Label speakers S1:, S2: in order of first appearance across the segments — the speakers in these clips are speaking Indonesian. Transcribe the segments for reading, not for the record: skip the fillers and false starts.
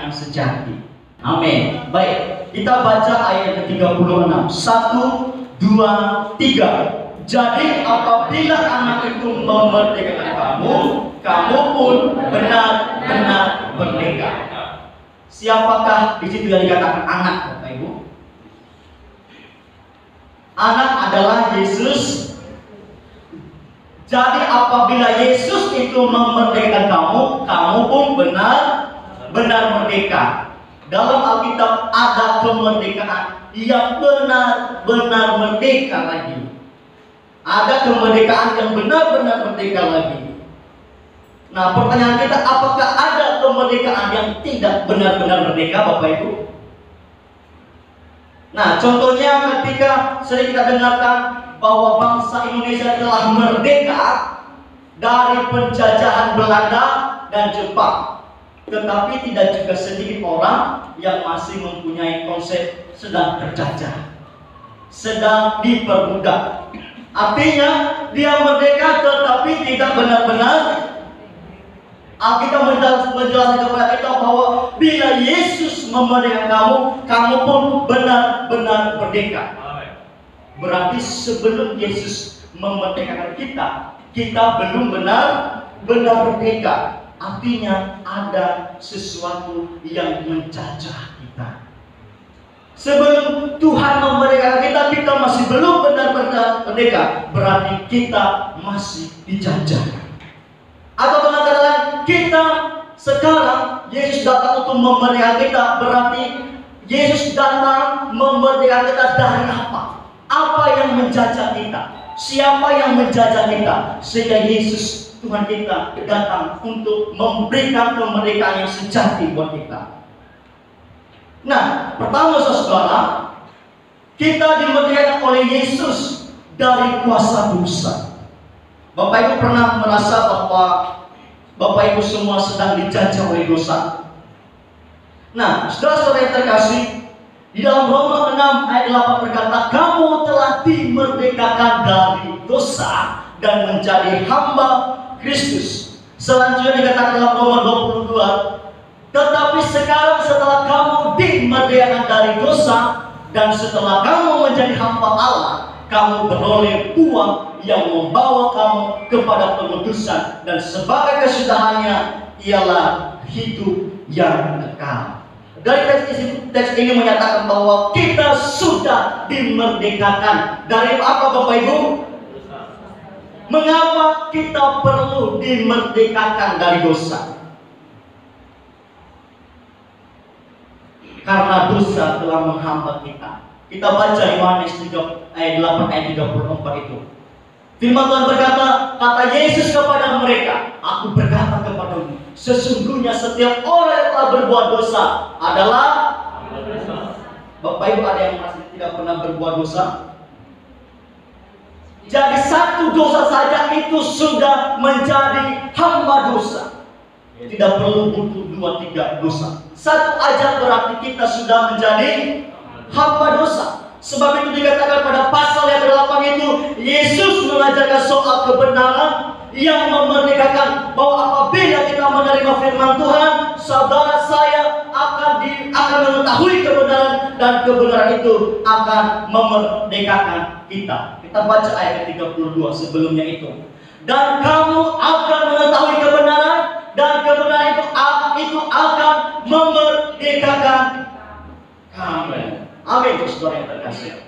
S1: kemerdekaan yang sejati. Amin. Baik, kita baca ayat ke-36. 1, 2, 3. Jadi apabila anak itu memerdekakan kamu, kamu pun benar-benar merdeka. Siapakah di situ yang dikatakan anak, Bapak Ibu? Anak adalah Yesus. Jadi apabila Yesus itu memerdekakan kamu, kamu pun benar-benar merdeka. Dalam Alkitab ada kemerdekaan yang benar-benar merdeka lagi. Ada kemerdekaan yang benar-benar merdeka lagi. Nah, pertanyaan kita, apakah ada kemerdekaan yang tidak benar-benar merdeka, Bapak Ibu? Nah, contohnya ketika sering kita dengarkan bahwa bangsa Indonesia telah merdeka dari penjajahan Belanda dan Jepang. Tetapi tidak juga sedikit orang yang masih mempunyai konsep sedang terjajah, sedang diperbudak. Artinya dia merdeka tetapi tidak benar-benar. Alkitab menjelaskan kepada kita bahwa bila Yesus memerdekakan kamu, kamu pun benar-benar merdeka. Berarti sebelum Yesus memerdekakan kita, kita belum benar-benar merdeka. Artinya ada sesuatu yang menjajah kita. Sebelum Tuhan memerdekakan kita, kita masih belum benar-benar merdeka. Berarti kita masih dijajah. Atau dengan kata lain, kita sekarang Yesus datang untuk memerdekakan kita. Berarti Yesus datang memerdekakan kita dari apa? Apa yang menjajah kita? Siapa yang menjajah kita? Sehingga Yesus Tuhan kita datang untuk memberikan kemerdekaan yang sejati buat kita. Nah, pertama saudara, kita dimerdekakan oleh Yesus dari kuasa dosa. Bapak Ibu pernah merasa bahwa Bapak Ibu semua sedang dijajah oleh dosa? Nah, saudara-saudara yang terkasih, di dalam Roma 6 ayat 8 berkata, kamu telah dimerdekakan dari dosa dan menjadi hamba Kristus. Selanjutnya dikatakan dalam Roma 22, tetapi sekarang setelah kamu dimerdekakan dari dosa dan setelah kamu menjadi hamba Allah, kamu beroleh uang yang membawa kamu kepada pengudusan, dan sebagai kesudahannya ialah hidup yang kekal. Dari teks ini menyatakan bahwa kita sudah dimerdekakan dari apa, Bapak Ibu? Mengapa kita perlu dimerdekakan dari dosa? Karena dosa telah menghambat kita. Kita baca Yohanes 3 ayat 8 ayat 34 itu. Firman Tuhan berkata, kata Yesus kepada mereka, aku berkata kepadamu, sesungguhnya setiap orang yang telah berbuat dosa adalah dosa. Bapak Ibu ada yang masih tidak pernah berbuat dosa? Jadi satu dosa saja itu sudah menjadi hamba dosa. Tidak perlu butuh 2-3 dosa. Satu aja berarti kita sudah menjadi hamba dosa. Sebab itu dikatakan pada pasal yang ke-8 itu, Yesus mengajarkan soal kebenaran yang memerdekakan, bahwa apabila kita menerima firman Tuhan, saudara saya akan mengetahui kebenaran, dan kebenaran itu akan memerdekakan kita. Kita baca ayat ke-32 sebelumnya itu. Dan kamu akan mengetahui kebenaran, dan kebenaran itu akan memerdekakan kamu. Amin, saudara yang terkasih.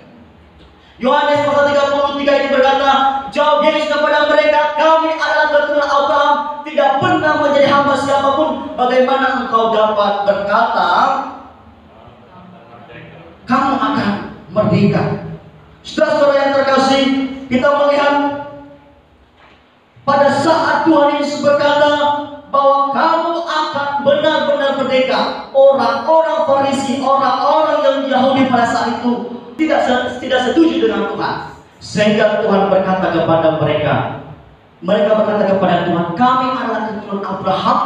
S1: Yohanes pasal 33 ini berkata, jawab Yesus kepada mereka, kami adalah keturunan Abraham, tidak pernah menjadi hamba siapapun. Bagaimana engkau dapat berkata kamu akan merdeka? Saudara-saudara yang terkasih, kita melihat pada saat Tuhan Yesus berkata bahwa kamu akan benar-benar merdeka, orang-orang Farisi, orang-orang yang Yahudi pada saat itu tidak setuju dengan Tuhan. Sehingga Tuhan berkata kepada mereka berkata kepada Tuhan, kami adalah keturunan Abraham,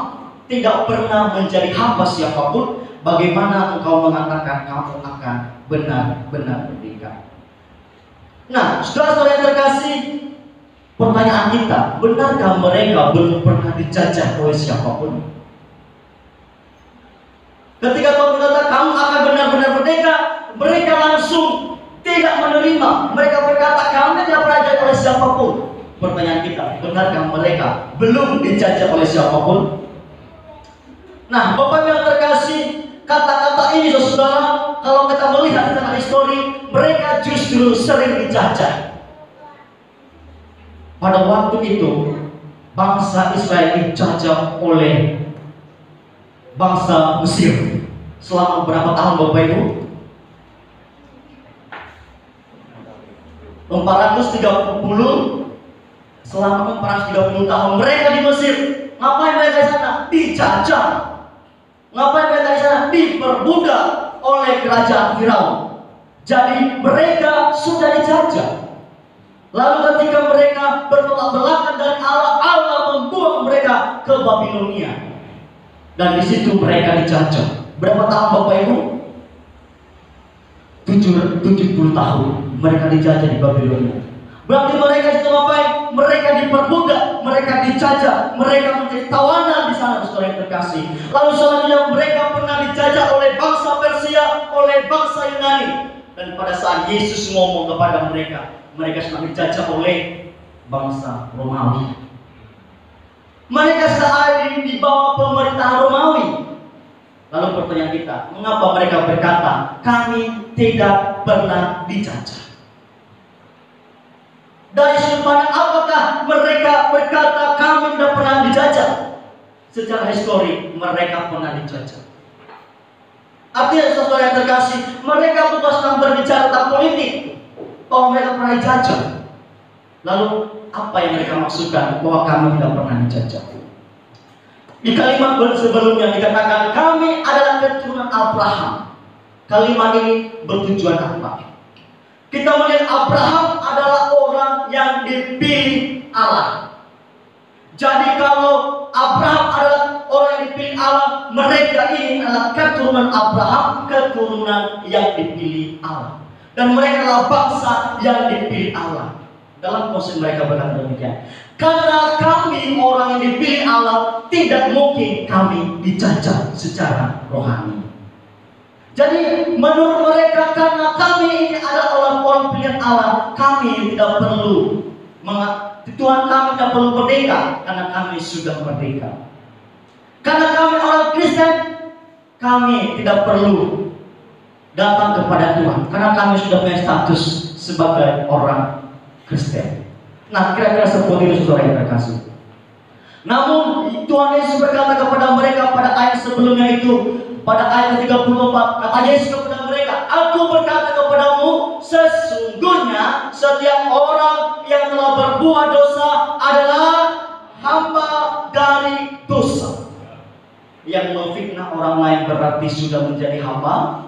S1: tidak pernah menjadi hamba siapapun. Bagaimana engkau mengatakan kamu akan benar-benar merdeka? Nah, saudara-saudara yang terkasih, pertanyaan kita, benarkah mereka belum pernah dijajah oleh siapapun? Ketika Tuhan berkata kamu akan benar-benar merdeka, mereka langsung tidak menerima. Mereka berkata kami tidak pernah dijajah oleh siapapun. Pertanyaan kita, benarkah mereka belum dijajah oleh siapapun? Nah, Bapak yang terkasih, kata-kata ini saudara, kalau kita melihat tentang histori, mereka justru sering dijajah. Pada waktu itu, bangsa Israel dijajah oleh bangsa Mesir. Selama berapa tahun Bapak Ibu? 430. Selama 430 tahun mereka di Mesir. Ngapain mereka di sana? Dijajah. Ngapain mereka di sana? Diperbudak oleh kerajaan Firaun. Jadi mereka sudah dijajah. Lalu ketika mereka bertolak belakang dari Allah, Allah membuang mereka ke Babilonia. Dan di situ mereka dijajah. Berapa tahun Bapak Ibu? 70 tahun mereka dijajah di Babilonia. Berarti mereka itu ngapain? Mereka diperbudak, mereka dijajah, mereka menjadi tawanan di sana, saudara yang terkasih. Lalu selanjutnya mereka pernah dijajah oleh bangsa Persia, oleh bangsa Yunani. Dan pada saat Yesus ngomong kepada mereka, mereka sedang dijajah oleh bangsa Romawi. Mereka saat ini di bawah pemerintahan Romawi. Lalu pertanyaan kita, mengapa mereka berkata kami tidak pernah dijajah? Dari sudut pandang apakah mereka berkata kami tidak pernah dijajah? Secara histori mereka pernah dijajah. Artinya saudara yang terkasih, mereka bukan sedang berbicara tentang politik bahwa mereka pernah dijajah. Lalu apa yang mereka maksudkan bahwa kami tidak pernah dijajah? Di kalimat sebelumnya dikatakan kami adalah keturunan Abraham. Kalimat ini bertujuan apa? Kita melihat Abraham adalah orang yang dipilih Allah. Jadi kalau Abraham adalah orang yang dipilih Allah, mereka ini adalah keturunan Abraham, keturunan yang dipilih Allah. Dan mereka adalah bangsa yang dipilih Allah. Dalam proses mereka berkata demikian. Karena kami orang yang dipilih Allah, tidak mungkin kami dijajah secara rohani. Jadi menurut mereka karena kami ini adalah orang pilihan Allah, kami tidak perlu Tuhan kami tidak perlu merdeka karena kami sudah merdeka. Karena kami orang Kristen, kami tidak perlu datang kepada Tuhan karena kami sudah punya status sebagai orang Kristen. Nah, kira-kira seperti itu saudara yang terkasih. Namun Tuhan Yesus berkata kepada mereka pada ayat sebelumnya itu, pada ayat 34, kata Yesus kepada mereka, aku berkata kepadamu, sesungguhnya setiap orang yang telah berbuat dosa adalah hamba dari dosa. Yang memfitnah orang lain berarti sudah menjadi hamba.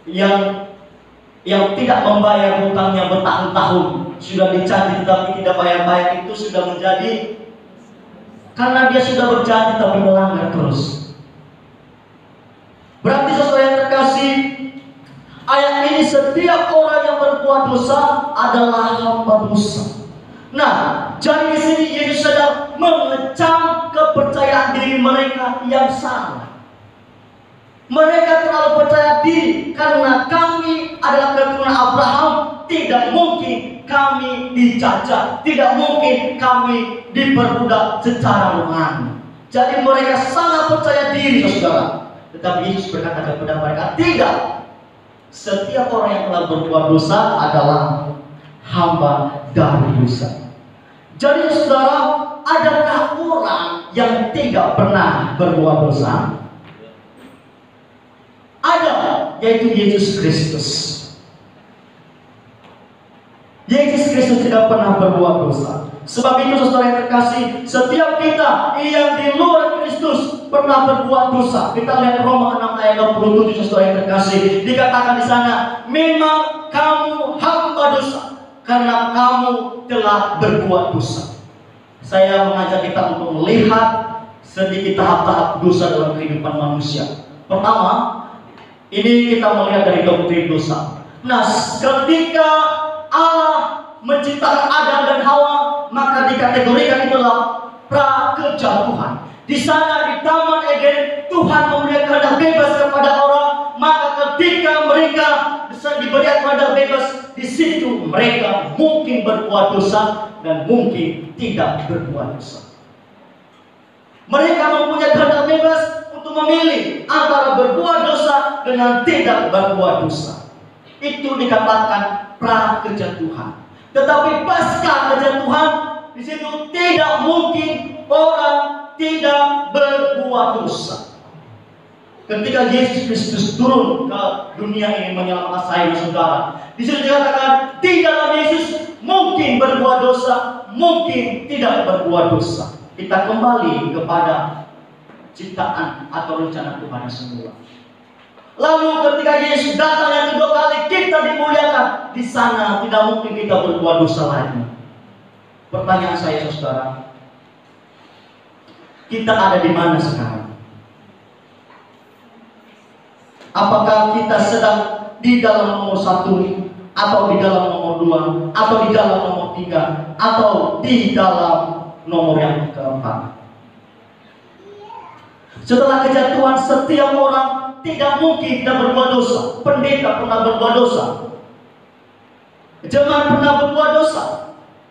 S1: Yang tidak membayar hutangnya bertahun-tahun, sudah dijanji tetapi tidak bayar-bayar, itu sudah menjadi, karena dia sudah berjanji tapi melanggar terus. Berarti saudara yang terkasih, ayat ini setiap orang yang berbuat dosa adalah hamba dosa. Nah, jadi di sini Yesus sedang mengecam kepercayaan diri mereka yang salah. Mereka terlalu percaya diri karena kami adalah keturunan Abraham, tidak mungkin kami dijajah, tidak mungkin kami diperbudak secara rohani. Jadi mereka sangat percaya diri, saudara. Tetapi Yesus berkata kepada mereka, tidak. Setiap orang yang telah berbuat dosa adalah hamba dari dosa. Jadi saudara, adakah orang yang tidak pernah berbuat dosa? Ada, yaitu Yesus Kristus. Yesus Kristus tidak pernah berbuat dosa. Sebab itu saudara yang terkasih, setiap kita yang di luar Kristus pernah berbuat dosa. Kita lihat Roma 6 ayat 27 saudara yang terkasih. Dikatakan di sana, memang kamu hamba dosa karena kamu telah berbuat dosa. Saya mengajak kita untuk melihat sedikit tahap-tahap dosa dalam kehidupan manusia. Pertama, ini kita melihat dari doktrin dosa. Nah, ketika Allah menciptakan Adam dan Hawa, maka dikategorikan itulah pra-kejatuhan. Di Di sana di Taman Eden Tuhan memberikan kehendak bebas kepada orang. Maka ketika mereka diberikan kehendak bebas, di situ mereka mungkin berbuat dosa dan mungkin tidak berbuat dosa. Mereka mempunyai kehendak bebas untuk memilih antara berbuat dosa dengan tidak berbuat dosa. Itu dikatakan pra kejatuhan. Tetapi pasca kejatuhan, di situ tidak mungkin orang tidak berbuat dosa. Ketika Yesus Kristus turun ke dunia ini menyelamatkan saya dan saudara, di situ dikatakan di dalam Yesus mungkin berbuat dosa, mungkin tidak berbuat dosa. Kita kembali kepada ciptaan atau rencana Tuhan semula. Lalu ketika Yesus datang yang kedua kali, kita dimuliakan. Di sana tidak mungkin kita berbuat dosa lagi. Pertanyaan saya saudara, kita ada di mana sekarang? Apakah kita sedang di dalam nomor 1, atau di dalam nomor 2, atau di dalam nomor 3, atau di dalam nomor yang keempat? Setelah kejatuhan, setiap orang tidak mungkin tidak berbuat dosa. Pendeta pernah berbuat dosa, jemaat pernah berbuat dosa.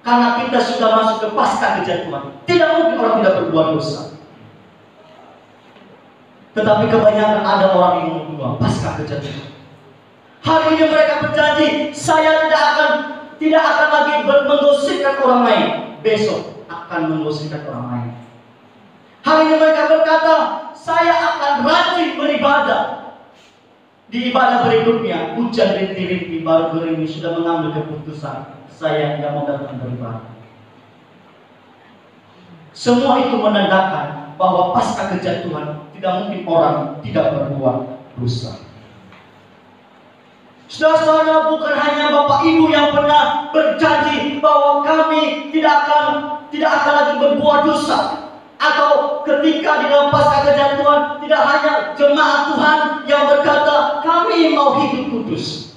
S1: Karena kita sudah masuk ke pasca kejatuhan, tidak mungkin orang tidak berbuat dosa. Tetapi kebanyakan ada orang yang berbuat pasca kejatuhan. Hari ini mereka berjanji, saya tidak akan lagi menggosipkan orang lain. Besok akan menggosipkan orang lain. Hari ini mereka berkata, saya akan rajin beribadah. Di ibadah berikutnya, hujan rintik-rintik baru gerimis sudah mengambil keputusan, saya tidak mau datang beribadah. Semua itu menandakan bahwa pasca kejatuhan tidak mungkin orang tidak berbuat dosa. Saudara-saudara, bukan hanya Bapak Ibu yang pernah berjanji bahwa kami tidak akan lagi berbuat dosa. Atau ketika di dalam pasca kejatuhan, tidak hanya jemaat Tuhan yang berkata kami mau hidup kudus.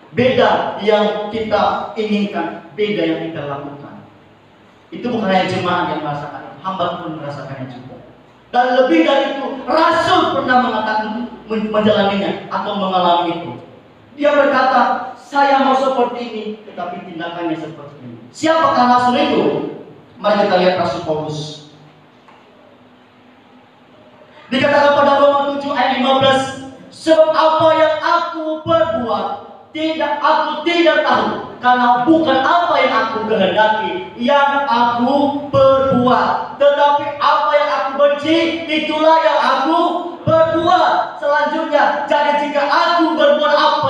S1: Beda yang kita inginkan, beda yang kita lakukan. Itu bukan hanya jemaat yang merasakan, hamba pun merasakannya juga. Dan lebih dari itu, Rasul pernah mengatakan menjalaninya atau mengalami itu. Dia berkata, saya mau seperti ini, tetapi tindakannya seperti ini. Siapakah Rasul itu? Mari kita lihat Rasul Paulus. Dikatakan pada Roma 7 ayat 15, sebab apa yang aku perbuat aku tidak tahu, karena bukan apa yang aku kehendaki yang aku perbuat, tetapi apa yang aku benci itulah yang aku perbuat. Selanjutnya, jadi jika aku berbuat apa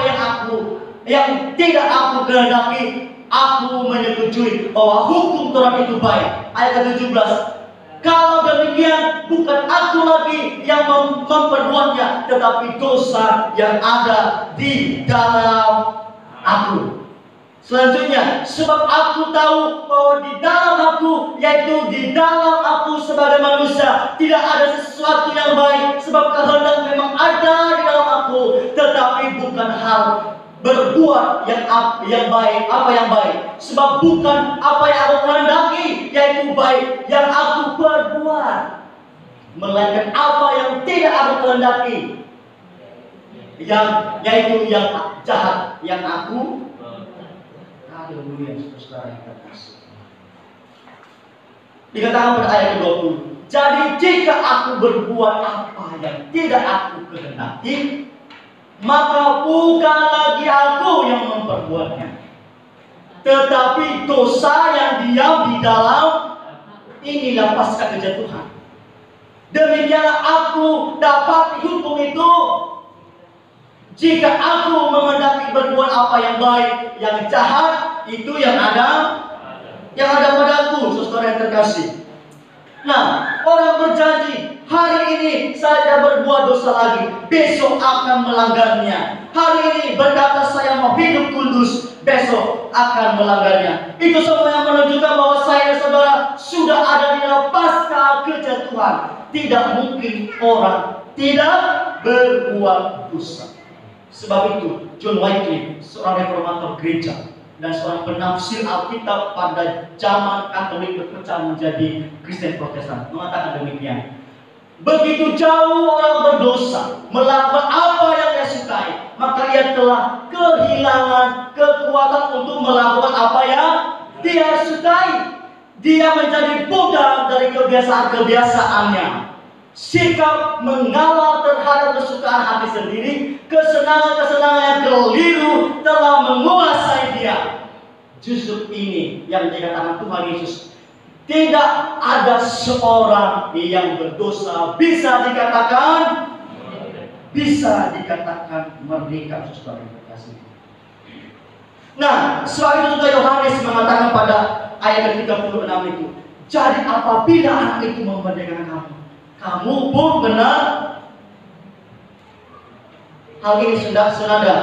S1: yang tidak aku kehendaki, aku menyetujui bahwa hukum Taurat itu baik. Ayat ke-17, kalau demikian bukan aku lagi yang memperbuatnya, tetapi dosa yang ada di dalam aku. Selanjutnya, sebab aku tahu bahwa di dalam aku, yaitu di dalam aku sebagai manusia, tidak ada sesuatu yang baik. Sebab kehendak memang ada di dalam aku, tetapi bukan hal berbuat yang baik, apa yang baik. Sebab bukan apa yang aku kehendaki yaitu baik yang aku perbuat, melainkan apa yang tidak aku kehendaki, yaitu yang jahat yang aku. Haleluya, saudara yang terkasih. Dikatakan pada ayat ke-20, jadi jika aku berbuat apa yang tidak aku kehendaki, maka bukan lagi aku yang memperbuatnya, tetapi dosa yang diam di dalam. Inilah pasca kejatuhan. Demikianlah aku dapat hukum itu, jika aku menghendaki berbuat apa yang baik, yang jahat itu yang ada padaku, saudara yang terkasih. Nah, orang berjanji, hari ini saya berbuat dosa lagi, besok akan melanggarnya. Hari ini berkata saya mau hidup kudus, besok akan melanggarnya. Itu semua yang menunjukkan bahwa saya dan saudara sudah ada di dalam pasca kejatuhan. Tidak mungkin orang tidak berbuat dosa. Sebab itu John Wycliffe, seorang reformator gereja, dan seorang penafsir Alkitab pada zaman Katolik berpecah menjadi Kristen Protestan mengatakan demikian. Begitu jauh orang berdosa melakukan apa yang dia sukai, maka ia telah kehilangan kekuatan untuk melakukan apa yang dia sukai. Dia menjadi budak dari kebiasaan-kebiasaannya. Sikap mengalah terhadap kesukaan hati sendiri, kesenangan-kesenangan yang keliru telah menguasai dia. Justru ini yang dikatakan Tuhan Yesus. Tidak ada seorang yang berdosa bisa dikatakan merdeka, saudara yang terkasih. Nah, sebab itu juga Yohanes mengatakan pada ayat ke-36 itu, jadi apabila anak itu memerdekakan kamu, kamu pun benar. Hal ini sudah senada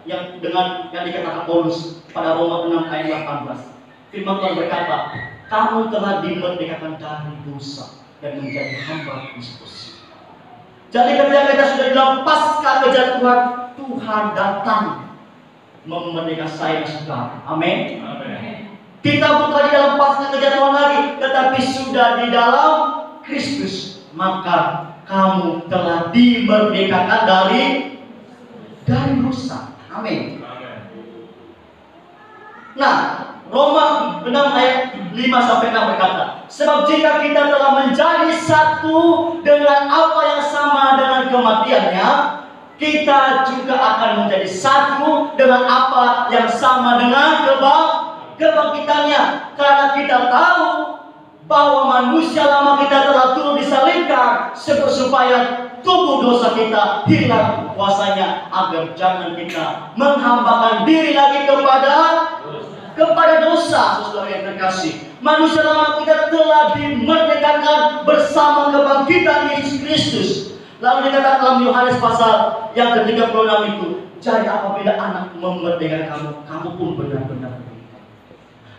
S1: yang dengan yang dikatakan Paulus pada Roma 6 ayat 18. Firman Tuhan berkata, kamu telah dimerdekakan dari dosa dan menjadi hamba Kristus. Jadi ketika kita sudah dilepaskan kejatuhan, Tuhan datang memerdekakan saya dan saudara. Amin. Kita bukan dilepaskan kejatuhan lagi, tetapi sudah di dalam Kristus. Maka kamu telah dimerdekakan dari dosa. Amin. Nah, Roma 6 ayat 5-6 berkata, sebab jika kita telah menjadi satu dengan apa yang sama dengan kematiannya, kita juga akan menjadi satu dengan apa yang sama dengan kebangkitannya. Karena kita tahu bahwa manusia lama kita telah turun disalibkan supaya tubuh dosa kita hilang kuasanya, agar jangan kita menghambakan diri lagi kepada dosa, saudara yang terkasih. Manusia lama kita telah dimerdekakan bersama kebangkitan Yesus Kristus. Lalu dikatakan dalam Yohanes pasal yang ke-36 itu, jadi apabila anak memerdekakan kamu, kamu pun benar-benar merdeka.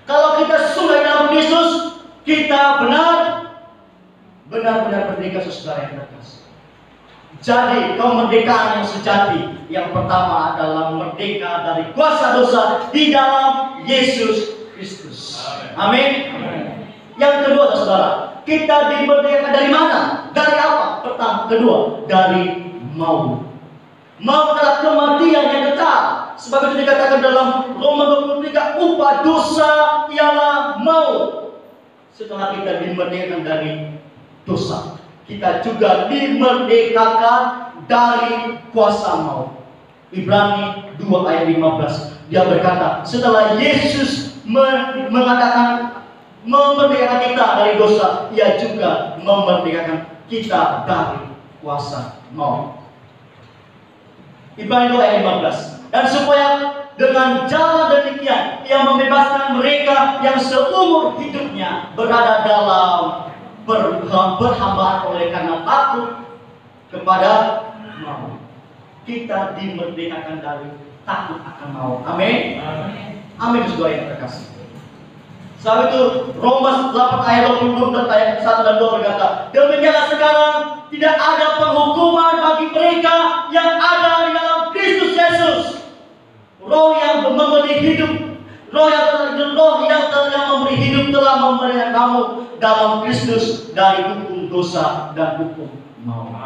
S1: Kalau kita sudah dalam Kristus, kita benar-benar merdeka, saudara yang terkasih. Jadi kemerdekaan yang sejati, yang pertama adalah merdeka dari kuasa dosa di dalam Yesus Kristus. Amin. Yang kedua, saudara, kita dimerdekakan dari mana? Dari apa? Pertama, kedua, dari maut. Maut adalah kematian yang kekal. Sebab itu dikatakan dalam Roma 23, upah dosa ialah maut. Setelah kita dimerdekakan dari dosa, kita juga dimerdekakan dari kuasa maut. Ibrani 2 ayat 15, dia berkata, setelah Yesus mengatakan memerdekakan kita dari dosa, ia juga memerdekakan kita dari kuasa maut. Ibrani 2 ayat 15. Dan supaya dengan jalan demikian ia membebaskan mereka yang seumur hidupnya berada dalam berhambaan oleh karena takut kepada maut. Kita dimerdekakan dari takut akan maut. Amin. Amin, saudara yang terkasih. Saat itu Roma 8 ayat 20 dan ayat 1 dan 2 berkata, demikianlah sekarang tidak ada penghukuman bagi mereka yang ada di dalam Kristus Yesus. Roh yang memberi hidup, roh yang memberi hidup telah memberikan kamu dalam Kristus dari hukum dosa dan hukum maut.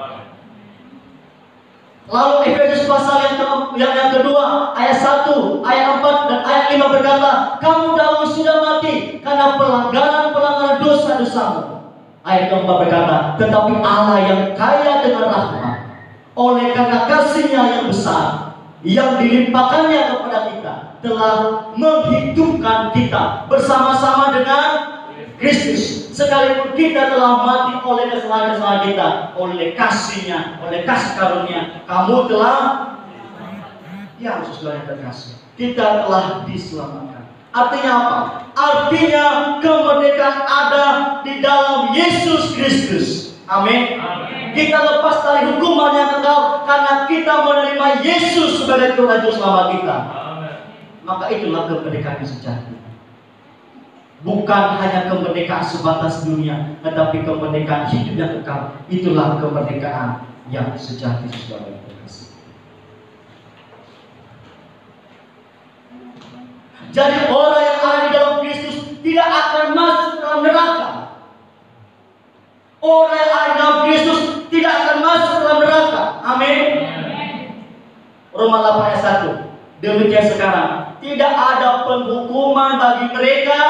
S1: Lalu Efesus pasal yang kedua ayat 1, ayat 4 dan ayat 5 berkata, kamu dahulu sudah mati karena pelanggaran dosa-dosamu. Ayat keempat berkata, tetapi Allah yang kaya dengan rahmat, oleh karena kasih-Nya yang besar yang dilimpahkannya kepada kita, telah menghidupkan kita bersama-sama dengan Kristus. Sekalipun kita telah mati oleh kesalahan-kesalahan kita, oleh kasih-Nya, oleh kasih karunia, kamu telah, ya saudara yang terkasih, kita telah diselamatkan. Artinya apa? Artinya kemerdekaan ada di dalam Yesus Kristus. Amin. Kita lepas dari hukuman yang kekal karena kita menerima Yesus sebagai Tuhan Juru Selamat kita. Maka itulah kemerdekaan yang sejati. Bukan hanya kemerdekaan sebatas dunia, tetapi kemerdekaan hidup yang kekal. Itulah kemerdekaan yang sejati, saudara yang terkasih. Jadi orang yang ada di dalam Kristus tidak akan masuk dalam neraka. Orang yang ada di dalam Kristus tidak akan masuk dalam neraka. Amin. Roma 8 ayat 1. Demikian sekarang tidak ada penghukuman bagi mereka.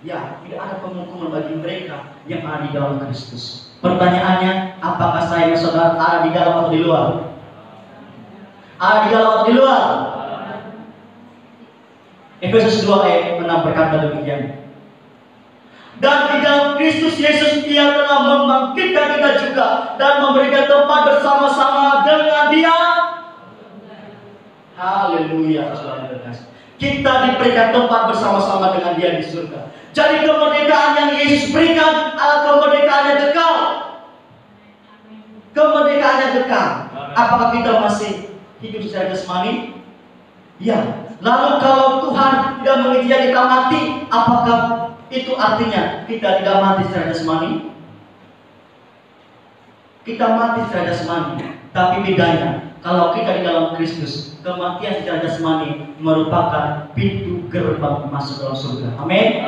S1: Ya, tidak ada penghukuman bagi mereka yang ada di dalam Kristus. Pertanyaannya, apakah saya dan saudara ada di dalam atau di luar? Ada di dalam atau di luar? Efesus 2 ayat 6 berkata demikian. Dan di dalam Kristus Yesus Ia telah membangkitkan kita juga dan memberikan tempat bersama-sama dengan Dia. Haleluya, saudara. Kita diberikan tempat bersama-sama dengan Dia di surga. Jadi kemerdekaan yang Yesus berikan adalah kemerdekaan yang kekal. Kemerdekaan yang kekal. Apakah kita masih hidup secara jasmani? Ya. Lalu kalau Tuhan tidak mengizinkan kita mati, apakah itu artinya kita tidak mati secara jasmani? Kita mati secara jasmani, tapi bedanya kalau kita di dalam Kristus, kematian secara jasmani merupakan pintu gerbang masuk dalam surga. Amin.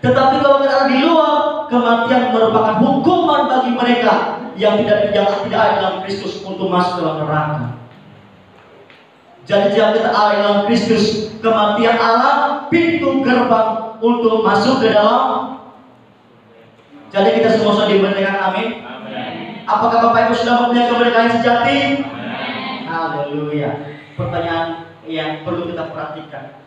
S1: Tetapi kalau kita di luar, kematian merupakan hukuman bagi mereka yang tidak ada dalam Kristus untuk masuk dalam neraka. Jadi jika kita ada dalam Kristus, kematian Allah pintu gerbang untuk masuk ke dalam. Jadi kita semua sudah dimerdekakan. Amin. Apakah Bapak Ibu sudah mempunyai kemerdekaan sejati? Haleluya. Pertanyaan yang perlu kita perhatikan,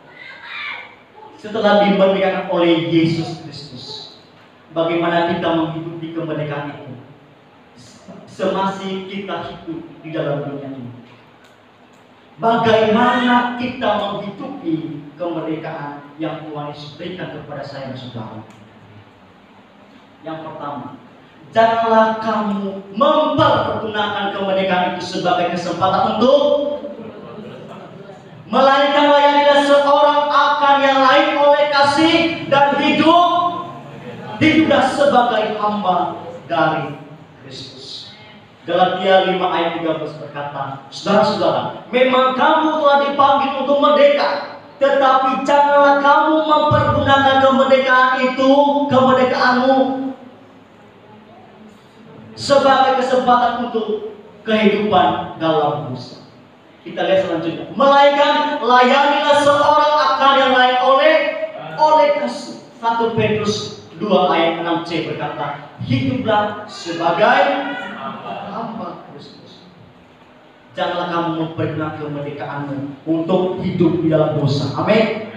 S1: setelah dimerdekakan oleh Yesus Kristus, bagaimana kita menghidupi kemerdekaan itu semasih kita hidup di dalam dunia ini? Bagaimana kita menghidupi kemerdekaan yang Tuhan Yesus berikan kepada saya dan saudara? Yang pertama, janganlah kamu mempergunakan kemerdekaan itu sebagai kesempatan untuk melainkan layanilah seorang akan yang lain oleh kasih dan hiduplah sebagai hamba dari Kristus. Galatia 5 ayat 13 berkata, saudara-saudara, memang kamu telah dipanggil untuk merdeka, tetapi janganlah kamu mempergunakan kemerdekaan itu, kemerdekaanmu, sebagai kesempatan untuk kehidupan dalam dosa. Kita lihat selanjutnya. Melainkan layanilah seorang akan yang lain oleh kasih. 1 Petrus 2 ayat 6c berkata, hiduplah sebagai hamba Kristus. Janganlah kamu mempergunakan kemerdekaanmu untuk hidup di dalam dosa. Amin.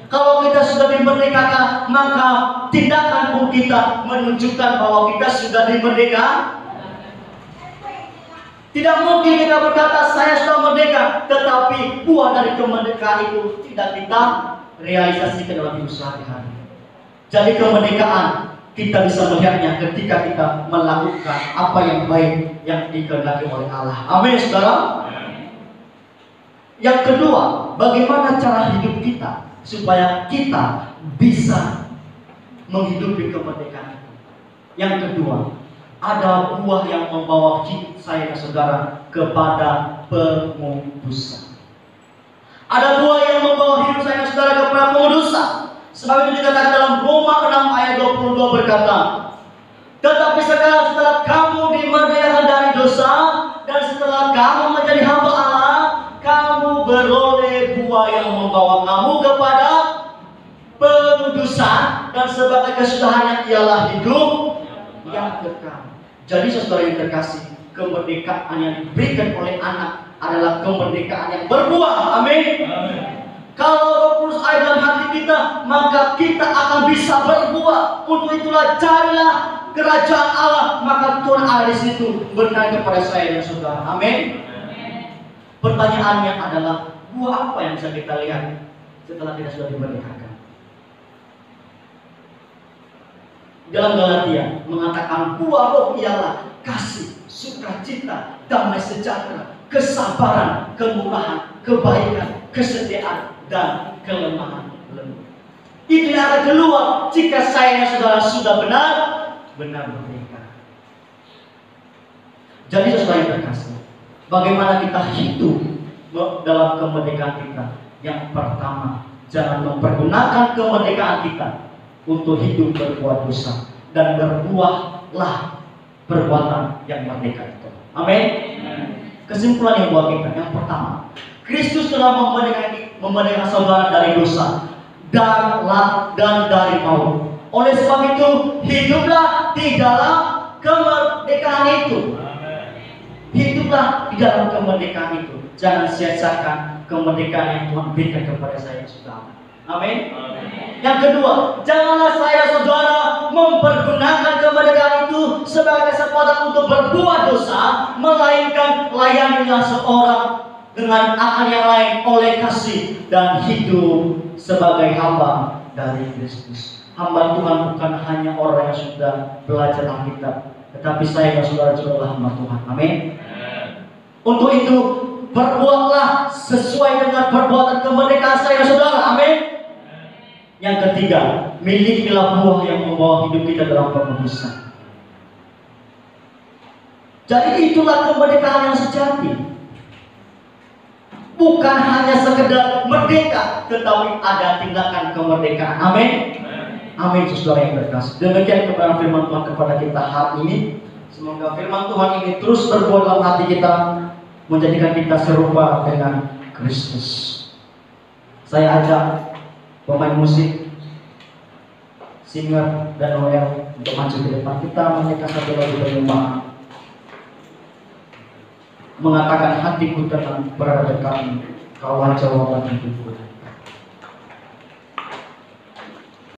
S1: Kalau kita sudah dimerdekakan, maka tindakan kita menunjukkan bahwa kita sudah dimerdekakan. Tidak mungkin kita berkata saya sudah merdeka, tetapi buah dari kemerdekaan itu tidak kita realisasikan dalam hidup sehari-hari. Jadi kemerdekaan kita bisa melihatnya ketika kita melakukan apa yang baik yang dikehendaki oleh Allah. Amin, saudara. Yang kedua, bagaimana cara hidup kita supaya kita bisa menghidupi kemerdekaan itu? Yang kedua, ada buah yang membawa hidup saya dan saudara kepada pengudusan. Ada buah yang membawa hidup saya dan saudara kepada pengudusan. Sebab itu dikatakan dalam Roma 6 ayat 22 berkata, tetapi sekarang setelah kamu dimerdekakan dari dosa dan setelah kamu menjadi hamba Allah, kamu beroleh buah yang membawa kamu kepada pengudusan, dan sebagai kesudahannya ialah hidup yang kekal. Jadi saudara yang terkasih, kemerdekaan yang diberikan oleh anak adalah kemerdekaan yang berbuah. Amin. Kalau Roh Kudus ada dalam hati kita, maka kita akan bisa berbuah. Untuk itulah carilah kerajaan Allah, maka Tuhan ada di situ berkata kepada saya dan saudara. Amin. Pertanyaannya adalah, buah apa yang bisa kita lihat setelah kita sudah dimerdekakan? Dalam Galatia mengatakan buah roh ialah kasih, sukacita, damai sejahtera, kesabaran, kemurahan, kebaikan, kesetiaan, dan kelemahan lembut. Itu yang akan keluar jika saya dan saudara sudah benar merdeka. Jadi saudara yang terkasih, bagaimana kita hidup dalam kemerdekaan kita. Yang pertama, jangan mempergunakan kemerdekaan kita untuk hidup berbuat dosa, dan berbuatlah perbuatan yang merdeka itu. Amin. Kesimpulan yang buat kita, yang pertama, Kristus telah memerdekakan saudara dari dosa dan dari maut. Oleh sebab itu, hiduplah di dalam kemerdekaan itu. Hiduplah di dalam kemerdekaan itu. Jangan sia-siakan kemerdekaan yang Tuhan berikan kepada saya, saudara. Amin. Yang kedua, janganlah saya, saudara, mempergunakan kemerdekaan itu sebagai kesempatan untuk berbuat dosa, melainkan layanilah seorang dengan akal yang lain oleh kasih, dan hidup sebagai hamba dari Kristus. Hamba Tuhan bukan hanya orang yang sudah belajar Alkitab, tetapi saya dan saudara juga adalah hamba Tuhan. Amin. Untuk itu, berbuatlah sesuai dengan perbuatan kemerdekaan saya dan saudara. Amin. Yang ketiga, milikilah buah yang membawa hidup kita dalam penebusan. Jadi itulah kemerdekaan yang sejati. Bukan hanya sekedar merdeka, tetapi ada tindakan kemerdekaan. Amin. Amin, saudara yang berkasih. Demikian kebenaran firman Tuhan kepada kita hari ini. Semoga firman Tuhan ini terus berbuah dalam hati kita, menjadikan kita serupa dengan Kristus. Saya ajak pemain musik, singer dan Noel untuk maju ke depan. Kita menyanyikan satu lagu penyembahan, mengatakan hatiku tenang berada dekat, kaulah jawaban hidupku.